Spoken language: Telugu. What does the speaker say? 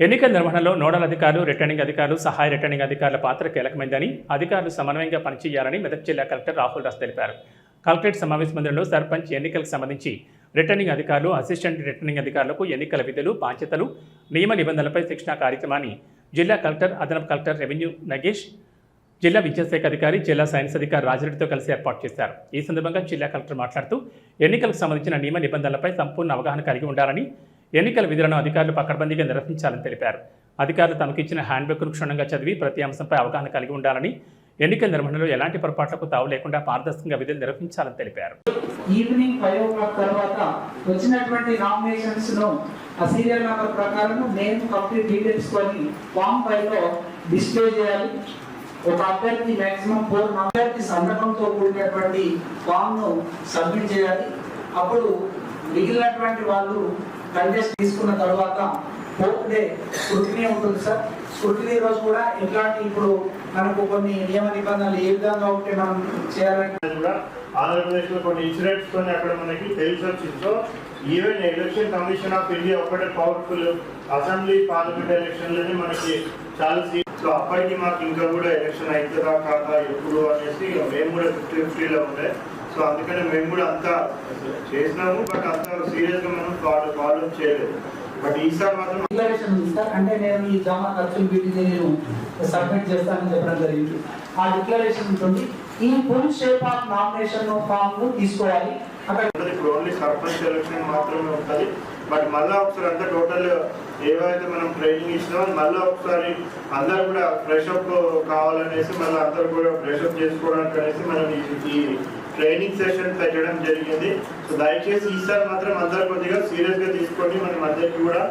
ఎన్నికల నిర్వహణలో నోడల్ అధికారులు, రిటర్నింగ్ అధికారులు, సహాయ రిటర్నింగ్ అధికారుల పాత్ర కీలకమైందని, అధికారులు సమన్వయంగా పనిచేయాలని మెదక్ జిల్లా కలెక్టర్ రాహుల్ దాస్ తెలిపారు. కలెక్టరేట్ సమావేశ మందిరంలో సర్పంచ్ ఎన్నికలకు సంబంధించి రిటర్నింగ్ అధికారులు, అసిస్టెంట్ రిటర్నింగ్ అధికారులకు ఎన్నికల విధులు, బాధ్యతలు, నియమ నిబంధనలపై శిక్షణా కార్యక్రమాన్ని జిల్లా కలెక్టర్, అదనపు కలెక్టర్ రెవెన్యూ నగేష్, జిల్లా విద్యాశాఖ అధికారి, జిల్లా సైన్స్ అధికారి రాజిరెడ్డితో కలిసి ఏర్పాటు చేశారు. ఈ సందర్భంగా జిల్లా కలెక్టర్ మాట్లాడుతూ ఎన్నికలకు సంబంధించిన నియమ నిబంధనలపై సంపూర్ణ అవగాహన కలిగి ఉండాలని, ఎన్నికల విధులను అధికారులు పకడ్బందీగా నిర్వహించాలని తెలిపారు. అధికారులు తమకు ఇచ్చిన హ్యాండ్బుక్ను క్షుణ్ణంగా చదివి ప్రతి అంశంపై అవగాహన కలిగి ఉండాలని, ఎన్నికల నిర్వహణలో ఎలాంటి పొరపాట్లకు తావు లేకుండా పారదర్శకంగా విధులు నిర్వహించాలని తెలిపారు. ఈవినింగ్ 5 o'clock తర్వాత వచ్చినటువంటి నామినేషన్స్ ను ఆ సీరియల్ నెంబర్ ప్రకారం నేమ్, కంప్లీట్ డీటెయిల్స్ కొని ఫామ్ 5 లో డిస్ప్లే చేయాలి. ఒక అభ్యర్థి మాక్సిమం 4 అభ్యర్థి సంతకంతో కూడినటువంటి ఫామ్ ను సబ్మిట్ చేయాలి. అప్పుడు మిగిలినటువంటి వాళ్ళు కంటెస్ట్ తీసుకున్న తర్వాత 4th డే స్క్రూటినీ ఉంటుంది సార్. స్క్రూటినీ రోజు కూడా ఎట్లాంటి ఇప్పుడు మనకు కొన్ని నియమ నిబంధనలు ఏ విధంగా ఉంటే మనం చేయాలంటే కూడా ఆంధ్రప్రదేశ్ లో కొన్ని ఇన్సిడెంట్స్ కొని అక్కడ మనకి తెలిసి వచ్చింది. So even election commission of India ఒకటే పవర్ఫుల్, అసెంబ్లీ పార్లమెంట్ ఎలక్షన్లని మనకి చాలా సో అప్పటికి మాకు ఇంకా కూడా ఎలక్షన్ అవుతుందా కాదా ఎప్పుడు అనేసి మేము కూడా 50-50లో ఉండే. సో అందుకని మేము కూడా అంతా చేసినాము, బట్ అంత సీరియస్ గా మనం ఫాలో చేయలేదు. బట్ ఈసారి మాత్రం డిక్లరేషన్ ఉంది సార్. అంటే నేను ఈ జమా ఖర్చులు వీటిని నేను సబ్మిట్ చేస్తానని చెప్పడం జరిగింది. ఆ డిక్లరేషన్ ఉంటుంది. ఈ full shape of nomination form ను తీసుకోవాలి. అక్కడ ఇప్పుడు ఓన్లీ సర్పంచ్ ఎలక్షన్ మాత్రమే ఉంటుంది. బట్ మళ్ళీ ఒకసారి అంతా టోటల్ ఏవైతే మనం ట్రైనింగ్ ఇచ్చినామో మళ్ళీ ఒకసారి అందరు కూడా ఫ్రెష్ అప్ కావాలనేసి మళ్ళీ అందరు కూడా ఫ్రెష్ అప్ చేసుకోవడానికి అనేసి మనం ఈ ట్రైనింగ్ సెషన్ పెట్టడం జరిగింది. సో దయచేసి ఈసారి మాత్రం అందరు కొద్దిగా సీరియస్ గా తీసుకొని మనం అందరికీ కూడా